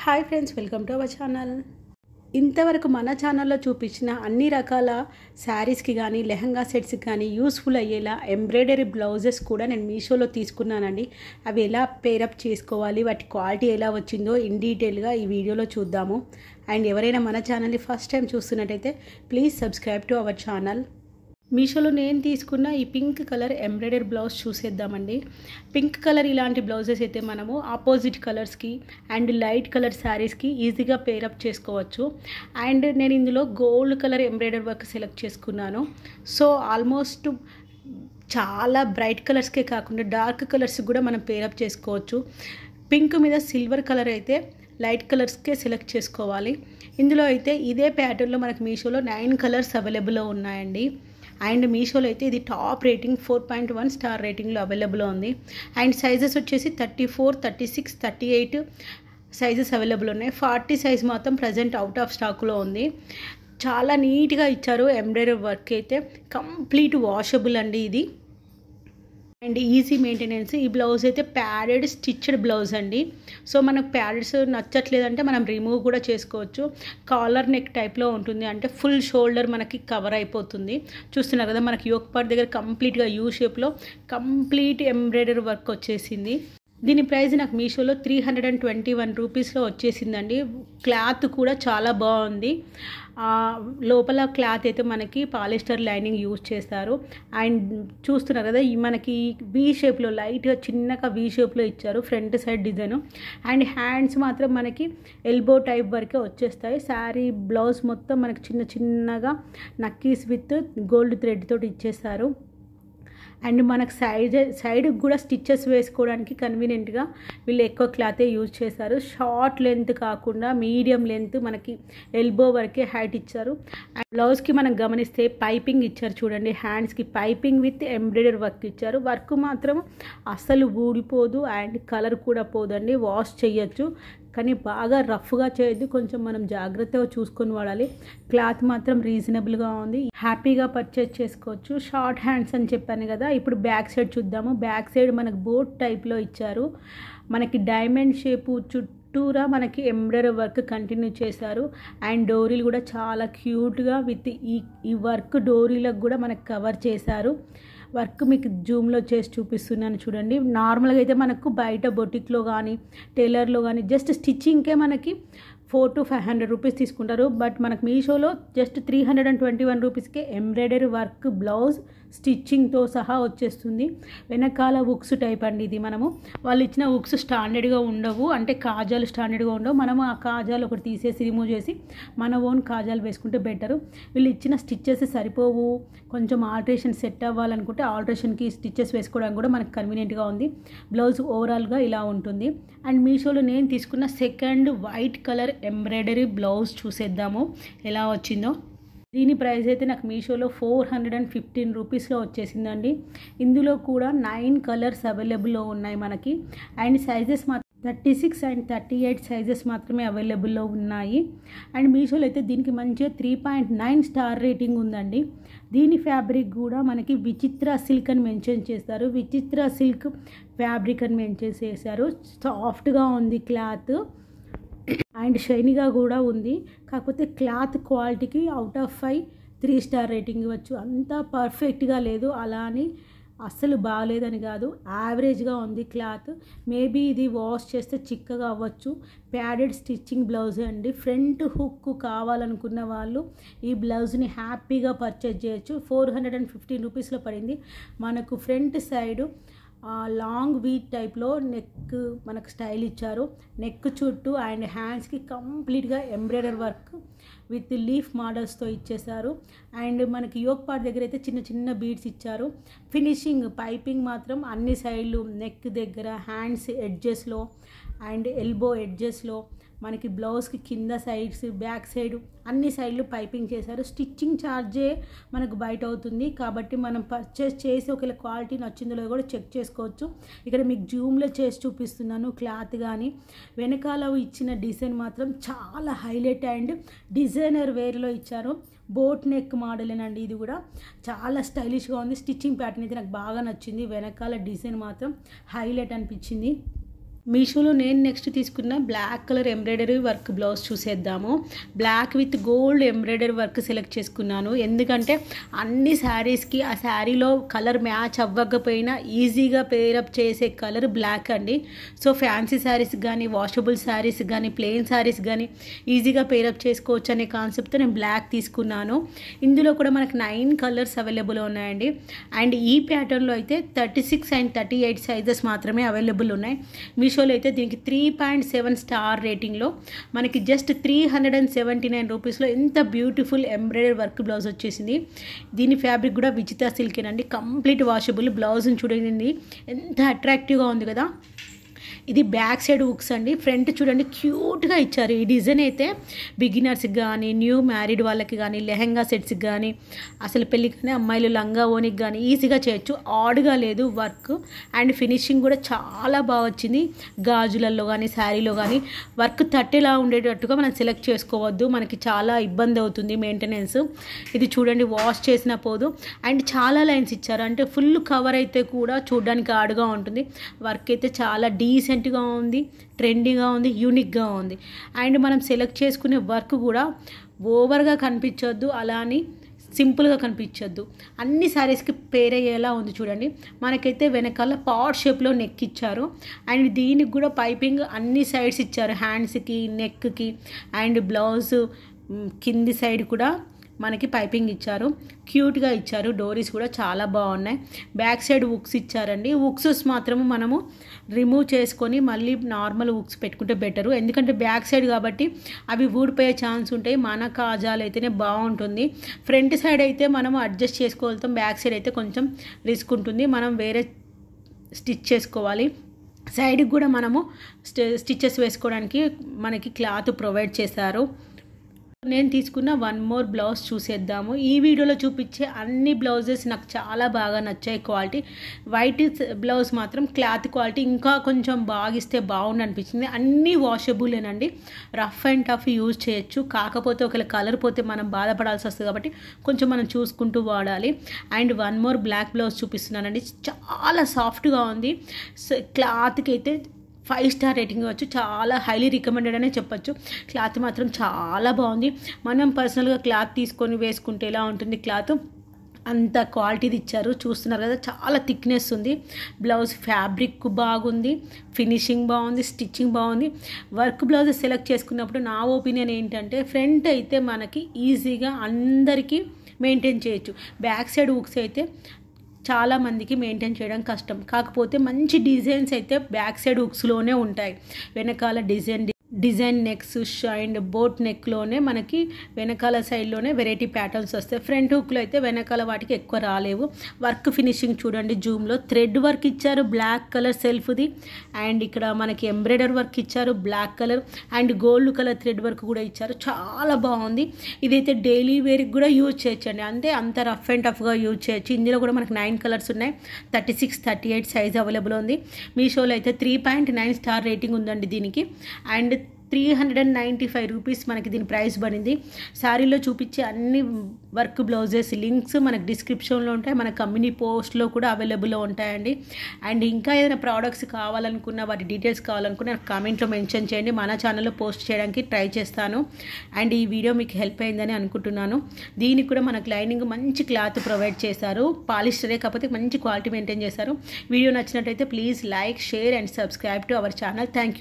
Hi friends, welcome to our channel. ఇంతవరకు మన ఛానల్లో చూపించిన అన్ని రకాల శారీస్కి కానీ లెహంగా సెట్స్కి కానీ యూస్ఫుల్ అయ్యేలా ఎంబ్రాయిడరీ బ్లౌజెస్ కూడా నేను మీషోలో తీసుకున్నానండి. అవి ఎలా పేరప్ చేసుకోవాలి, వాటి క్వాలిటీ ఎలా వచ్చిందో ఇన్ డీటెయిల్గా ఈ వీడియోలో చూద్దాము. అండ్ ఎవరైనా మన ఛానల్ని ఫస్ట్ టైం చూస్తున్నట్టయితే please subscribe to our channel. మీషోలో నేను తీసుకున్న ఈ పింక్ కలర్ ఎంబ్రాయిడరీ బ్లౌజ్ చూసేద్దామండి. పింక్ కలర్ ఇలాంటి బ్లౌజెస్ అయితే మనము ఆపోజిట్ కలర్స్కి అండ్ లైట్ కలర్ శారీస్కి ఈజీగా పేరప్ చేసుకోవచ్చు. అండ్ నేను ఇందులో gold colour embroidery work select చేసుకున్నాను. సో ఆల్మోస్ట్ చాలా బ్రైట్ కలర్స్కే కాకుండా డార్క్ కలర్స్ కూడా మనం పేరప్ చేసుకోవచ్చు. పింక్ మీద సిల్వర్ కలర్ అయితే లైట్ కలర్స్కే సెలెక్ట్ చేసుకోవాలి. ఇందులో అయితే ఇదే ప్యాటర్న్లో మనకు మీషోలో 9 కలర్స్ అవైలబుల్లో ఉన్నాయండి. అండ్ మీషోలో అయితే ఇది టాప్ రేటింగ్ 4.1 స్టార్ రేటింగ్లో అవైలబుల్ ఉంది. అండ్ సైజెస్ వచ్చేసి 34, 36, 38 సైజెస్ అవైలబుల్ ఉన్నాయి. 40 సైజ్ మాత్రం ప్రజెంట్ అవుట్ ఆఫ్ స్టాక్లో ఉంది. చాలా నీట్గా ఇచ్చారు. ఎంబ్రాయిడరీ వర్క్ అయితే కంప్లీట్ వాషబుల్ అండి ఇది. And easy maintenance. ఈ బ్లౌజ్ అయితే ప్యాడెడ్ స్టిచ్డ్ బ్లౌజ్ అండి. సో మనకు ప్యాడెడ్స్ నచ్చట్లేదంటే మనం రిమూవ్ కూడా చేసుకోవచ్చు. కాలర్ నెక్ టైప్లో ఉంటుంది, అంటే ఫుల్ షోల్డర్ మనకి కవర్ అయిపోతుంది. చూస్తున్నారు కదా, మనకి యోక్ పార్ట్ దగ్గర కంప్లీట్గా యూ షేప్లో కంప్లీట్ ఎంబ్రాయిడరీ వర్క్ వచ్చేసింది. దీని ప్రైస్ నాకు మీషోలో 321 రూపీస్లో వచ్చేసిందండి. క్లాత్ కూడా చాలా బాగుంది. లోపల క్లాత్ అయితే మనకి పాలిస్టర్ లైనింగ్ యూజ్ చేస్తారు. అండ్ చూస్తున్నారు కదా, మనకి వీ షేప్లో లైట్గా చిన్నగా వీ షేప్లో ఇచ్చారు front side design. And hands మాత్రం మనకి ఎల్బో టైప్ వరకే వచ్చేస్తాయి. శారీ బ్లౌజ్ మొత్తం మనకి చిన్న చిన్నగా నక్కీస్ విత్ గోల్డ్ థ్రెడ్ తోటి ఇచ్చేస్తారు. అండ్ మనకు సైడ్కి కూడా స్టిచ్చెస్ వేసుకోవడానికి కన్వీనియంట్గా వీళ్ళు ఎక్కువ క్లాతే యూజ్ చేశారు. షార్ట్ లెంత్ కాకుండా మీడియం లెంత్ మనకి ఎల్బో వరకే హైట్ ఇచ్చారు. అండ్ బ్లౌజ్కి మనం గమనిస్తే పైపింగ్ ఇచ్చారు చూడండి. హ్యాండ్స్కి పైపింగ్ విత్ ఎంబ్రాయిడరీ వర్క్ ఇచ్చారు. వర్క్ మాత్రం అస్సలు ఊడిపోదు అండ్ కలర్ కూడా పోదండి. వాష్ చేయొచ్చు, కానీ బాగా రఫ్గా చేయొద్దు. కొంచెం మనం జాగ్రత్తగా చూసుకొని వాడాలి. క్లాత్ మాత్రం రీజనబుల్గా ఉంది. హ్యాపీగా పర్చేజ్ చేసుకోవచ్చు. షార్ట్ హ్యాండ్స్ అని చెప్పాను కదా. ఇప్పుడు బ్యాక్ సైడ్ చూద్దాము. బ్యాక్ సైడ్ మనకు బోట్ టైప్లో ఇచ్చారు. మనకి డైమండ్ షేపు చుట్టూరా మనకి ఎంబ్రాయిడరీ వర్క్ కంటిన్యూ చేశారు. అండ్ డోరీలు కూడా చాలా క్యూట్గా విత్ ఈ వర్క్ డోరీలకు కూడా మనకు కవర్ చేశారు. వర్క్ మీకు జూమ్లో చేసి చూపిస్తున్నాను చూడండి. నార్మల్గా అయితే మనకు బయట బొటిక్లో కానీ టైలర్లో కానీ జస్ట్ స్టిచ్చింగ్కే మనకి 400 to 500 రూపీస్ తీసుకుంటారు. బట్ మనకు మీషోలో జస్ట్ 321 రూపీస్కే ఎంబ్రాయిడరీ వర్క్ బ్లౌజ్ స్టిచ్చింగ్తో సహా వచ్చేస్తుంది. వెనకాల ఉక్స్ టైప్ అండి ఇది. మనము వాళ్ళు ఇచ్చిన ఉక్స్ స్టాండర్డ్గా ఉండవు, అంటే కాజాలు స్టాండర్డ్గా ఉండవు. మనము ఆ కాజాలు ఒకటి తీసేసి రిమూవ్ చేసి మన ఓన్ కాజాలు వేసుకుంటే బెటరు. వీళ్ళు ఇచ్చిన స్టిచ్చెస్ సరిపోవు, కొంచెం ఆల్ట్రేషన్ సెట్ అవ్వాలనుకుంటే ఆల్ట్రేషన్కి స్టిచ్చెస్ వేసుకోవడానికి కూడా మనకు కన్వీనియంట్గా ఉంది. బ్లౌజ్ ఓవరాల్గా ఇలా ఉంటుంది. అండ్ మీషోలో నేను తీసుకున్న second white colour embroidery blouse చూసేద్దాము ఎలా వచ్చిందో. దీని ప్రైస్ అయితే నాకు మీషోలో 415 రూపీస్లో వచ్చేసిందండి. ఇందులో కూడా 9 కలర్స్ అవైలబుల్లో ఉన్నాయి మనకి. అండ్ సైజెస్ మాత్రం 36 అండ్ 38 సైజెస్ మాత్రమే అవైలబుల్లో ఉన్నాయి. అండ్ మీషోలో అయితే దీనికి మంచిగా 3.9 స్టార్ రేటింగ్ ఉందండి. దీని ఫ్యాబ్రిక్ కూడా మనకి విచిత్ర సిల్క్ అని మెన్షన్ చేస్తారు. విచిత్ర సిల్క్ ఫ్యాబ్రిక్ అని మెన్షన్ చేశారు. సాఫ్ట్గా ఉంది క్లాత్ అండ్ షైనీగా కూడా ఉంది. కాకపోతే క్లాత్ క్వాలిటీకి అవుట్ ఆఫ్ 5 3 స్టార్ రేటింగ్ ఇవ్వచ్చు. అంతా పర్ఫెక్ట్గా లేదు, అలా అని అస్సలు బాగాలేదని కాదు, యావరేజ్గా ఉంది క్లాత్. మేబీ ఇది వాష్ చేస్తే చిక్కగా అవ్వచ్చు. ప్యాడెడ్ స్టిచ్చింగ్ బ్లౌజ్ అండి. ఫ్రంట్ హుక్ కావాలనుకున్న వాళ్ళు ఈ బ్లౌజ్ని హ్యాపీగా పర్చేజ్ చేయొచ్చు. 415 రూపీస్లో పడింది. మనకు ఫ్రంట్ సైడు లాంగ్ వీట్ టైప్లో నెక్ మనకు స్టైల్ ఇచ్చారు. నెక్ చుట్టూ అండ్ హ్యాండ్స్కి కంప్లీట్గా ఎంబ్రాయిడరీ వర్క్ విత్ లీఫ్ మోడల్స్తో ఇచ్చేసారు. అండ్ మనకి యోక్ పార్ట్ దగ్గర అయితే చిన్న చిన్న బీడ్స్ ఇచ్చారు. ఫినిషింగ్ పైపింగ్ మాత్రం అన్ని సైడ్లు, నెక్ దగ్గర, హ్యాండ్స్ ఎడ్జెస్లో అండ్ ఎల్బో ఎడ్జెస్లో, మనకి బ్లౌజ్కి కింద సైడ్స్, బ్యాక్ సైడ్ అన్ని సైడ్లు పైపింగ్ చేశారు. స్టిచ్చింగ్ ఛార్జే మనకు బయట అవుతుంది, కాబట్టి మనం పర్చేస్ చేసి ఒకవేళ క్వాలిటీ నచ్చిందో కూడా చెక్ చేసుకోవచ్చు. ఇక్కడ మీకు జూమ్లో చేసి చూపిస్తున్నాను. క్లాత్ కానీ వెనకాల ఇచ్చిన డిజైన్ మాత్రం చాలా హైలైట్ అండ్ డిజైనర్ వేర్లో ఇచ్చారు. బోట్ నెక్ మోడలేనండి. ఇది కూడా చాలా స్టైలిష్గా ఉంది. స్టిచ్చింగ్ ప్యాటర్న్ అయితే నాకు బాగా నచ్చింది. వెనకాల డిజైన్ మాత్రం హైలైట్ అనిపించింది. మీషోలో నేను నెక్స్ట్ తీసుకున్న black colour embroidery work blouse చూసేద్దాము. Black with gold embroidery work select చేసుకున్నాను. ఎందుకంటే అన్ని శారీస్కి ఆ శారీలో కలర్ మ్యాచ్ అవ్వకపోయినా ఈజీగా పేరప్ చేసే కలర్ బ్లాక్ అండి. సో ఫ్యాన్సీ శారీస్ కానీ, వాషబుల్ శారీస్ కానీ, ప్లెయిన్ శారీస్ కానీ ఈజీగా పేరప్ చేసుకోవచ్చు అనే కాన్సెప్ట్తో నేను బ్లాక్ తీసుకున్నాను. ఇందులో కూడా మనకు 9 కలర్స్ అవైలబుల్ ఉన్నాయండి. అండ్ ఈ ప్యాటర్న్లో అయితే 36 అండ్ 38 సైజెస్ మాత్రమే అవైలబుల్ ఉన్నాయి. మీషోలో అయితే దీనికి 3.7 స్టార్ రేటింగ్లో మనకి జస్ట్ 379 రూపీస్లో ఎంత బ్యూటిఫుల్ ఎంబ్రాయిడరీ వర్క్ బ్లౌజ్ వచ్చేసింది. దీని ఫ్యాబ్రిక్ కూడా విచిత్ర సిల్కేనండి. Complete washable. బ్లౌజ్ని చూడండి ఎంత అట్రాక్టివ్గా ఉంది కదా. ఇది బ్యాక్ సైడ్ హుక్స్ అండి. ఫ్రంట్ చూడండి క్యూట్గా ఇచ్చారు. ఈ డిజైన్ అయితే బిగినర్స్కి కానీ, న్యూ మ్యారీడ్ వాళ్ళకి కానీ, లెహెంగా సెట్స్కి కానీ, అసలు పెళ్ళికి కానీ, అమ్మాయిలు లంగా ఓనికి కానీ ఈజీగా చేయొచ్చు. ఆడ్గా లేదు వర్క్. అండ్ ఫినిషింగ్ కూడా చాలా బాగా వచ్చింది. గాజులలో కానీ, శారీలో కానీ వర్క్ తట్టేలా ఉండేటట్టుగా మనం సెలెక్ట్ చేసుకోవద్దు. మనకి చాలా ఇబ్బంది అవుతుంది మెయింటెనెన్స్. ఇది చూడండి వాష్ చేసిన పోదు. అండ్ చాలా లైన్స్ ఇచ్చారు. అంటే ఫుల్ కవర్ అయితే కూడా చూడడానికి ఆడుగా ఉంటుంది. వర్క్ అయితే చాలా డీసెంట్గా ఉంది, ట్రెండీగా ఉంది, యూనిక్గా ఉంది. అండ్ మనం సెలెక్ట్ చేసుకునే వర్క్ కూడా ఓవర్గా కనిపించొద్దు, అలా అని సింపుల్గా కనిపించొద్దు. అన్ని శారీస్కి పేర్ అయ్యేలా ఉంది చూడండి. మనకైతే వెనకాల పాట్ షేప్లో నెక్ ఇచ్చారు. అండ్ దీనికి కూడా పైపింగ్ అన్ని సైడ్స్ ఇచ్చారు. హ్యాండ్స్కి, నెక్కి అండ్ బ్లౌజ్ కింది సైడ్ కూడా మనకి పైపింగ్ ఇచ్చారు. క్యూట్గా ఇచ్చారు. డోరీస్ కూడా చాలా బాగున్నాయి. బ్యాక్ సైడ్ హుక్స్ ఇచ్చారండి. హుక్స్ మాత్రము మనము రిమూవ్ చేసుకొని మళ్ళీ నార్మల్ హుక్స్ పెట్టుకుంటే బెటరు. ఎందుకంటే బ్యాక్ సైడ్ కాబట్టి అవి ఊడిపోయే ఛాన్స్ ఉంటాయి. మన కాజాలు అయితేనే బాగుంటుంది. ఫ్రంట్ సైడ్ అయితే మనము అడ్జస్ట్ చేసుకోగలుగుతాం. బ్యాక్ సైడ్ అయితే కొంచెం రిస్క్ ఉంటుంది. మనం వేరే స్టిచ్ చేసుకోవాలి. సైడ్కి కూడా మనము స్టిచెస్ వేసుకోవడానికి మనకి క్లాత్ ప్రొవైడ్ చేశారు. నేను తీసుకున్న వన్ మోర్ బ్లౌజ్ చూసేద్దాము. ఈ వీడియోలో చూపించే అన్ని బ్లౌజెస్ నాకు చాలా బాగా నచ్చాయి. క్వాలిటీ వైట్ బ్లౌజ్ మాత్రం క్లాత్ క్వాలిటీ ఇంకా కొంచెం బాగా ఇస్తే బాగుండు అనిపించింది. అన్నీ వాషబులేనండి. రఫ్ అండ్ టఫ్ యూజ్ చేయొచ్చు. కాకపోతే ఒకవేళ కలర్ పోతే మనం బాధపడాల్సి వస్తుంది కాబట్టి కొంచెం మనం చూసుకుంటూ వాడాలి. And one more black blouse చూపిస్తున్నానండి. చాలా సాఫ్ట్గా ఉంది. క్లాత్కి అయితే 5 స్టార్ రేటింగ్ ఇవ్వచ్చు. చాలా హైలీ రికమెండెడ్ అనే చెప్పొచ్చు. క్లాత్ మాత్రం చాలా బాగుంది. మనం పర్సనల్గా క్లాత్ తీసుకొని వేసుకుంటే ఎలా ఉంటుంది క్లాత్ అంత క్వాలిటీది ఇచ్చారు. చూస్తున్నారు కదా చాలా థిక్నెస్ ఉంది. బ్లౌజ్ ఫ్యాబ్రిక్ బాగుంది, ఫినిషింగ్ బాగుంది, స్టిచ్చింగ్ బాగుంది. వర్క్ బ్లౌజ్ సెలెక్ట్ చేసుకున్నప్పుడు నా ఒపీనియన్ ఏంటంటే ఫ్రంట్ అయితే మనకి ఈజీగా అందరికీ మెయింటైన్ చేయొచ్చు. బ్యాక్ సైడ్ హుక్స్ అయితే చాలామందికి మెయింటైన్ చేయడం కష్టం. కాకపోతే మంచి డిజైన్స్ అయితే బ్యాక్ సైడ్ హుక్స్లోనే ఉంటాయి. వెనకాల డిజైన్ నెక్స్ అండ్ బోట్ నెక్లోనే మనకి వెనకాల సైడ్లోనే వెరైటీ ప్యాటర్న్స్ వస్తాయి. ఫ్రంట్ హుక్లో అయితే వెనకాల వాటికి ఎక్కువ రాలేవు. వర్క్ ఫినిషింగ్ చూడండి. జూమ్లో థ్రెడ్ వర్క్ ఇచ్చారు బ్లాక్ కలర్ సెల్ఫ్ది. అండ్ ఇక్కడ మనకి ఎంబ్రాయిడరీ వర్క్ ఇచ్చారు black colour. And gold colour thread work కూడా ఇచ్చారు. చాలా బాగుంది. ఇదైతే డైలీ వేర్కి కూడా యూజ్ చేయొచ్చు అండి. అంటే అంత రఫ్ అండ్ టఫ్గా యూజ్ చేయొచ్చు. ఇందులో కూడా మనకి 9 కలర్స్ ఉన్నాయి. 36, 38 సైజ్ అవైలబుల్ ఉంది. మీషోలో అయితే 3.9 స్టార్ రేటింగ్ ఉందండి దీనికి. అండ్ 395 రూపీస్ మనకి దీని ప్రైస్ పడింది. శారీలో చూపించే అన్ని వర్క్ బ్లౌజెస్ లింక్స్ మనకు డిస్క్రిప్షన్లో ఉంటాయి. మన కమ్యూనిటీ పోస్ట్లో కూడా అవైలబుల్లో ఉంటాయండి. అండ్ ఇంకా ఏదైనా ప్రోడక్ట్స్ కావాలనుకున్న వాటి డీటెయిల్స్ కావాలనుకున్న కామెంట్లో మెన్షన్ చేయండి. మన ఛానల్లో పోస్ట్ చేయడానికి ట్రై చేస్తాను. అండ్ ఈ వీడియో మీకు హెల్ప్ అయిందని అనుకుంటున్నాను. దీనికి కూడా మనకు లైనింగ్ మంచి క్లాత్ ప్రొవైడ్ చేశారు. పాలిస్టరే కాకపోతే మంచి క్వాలిటీ మెయింటైన్ చేశారు. వీడియో నచ్చినట్టయితే please like, share and subscribe to our channel. Thank you.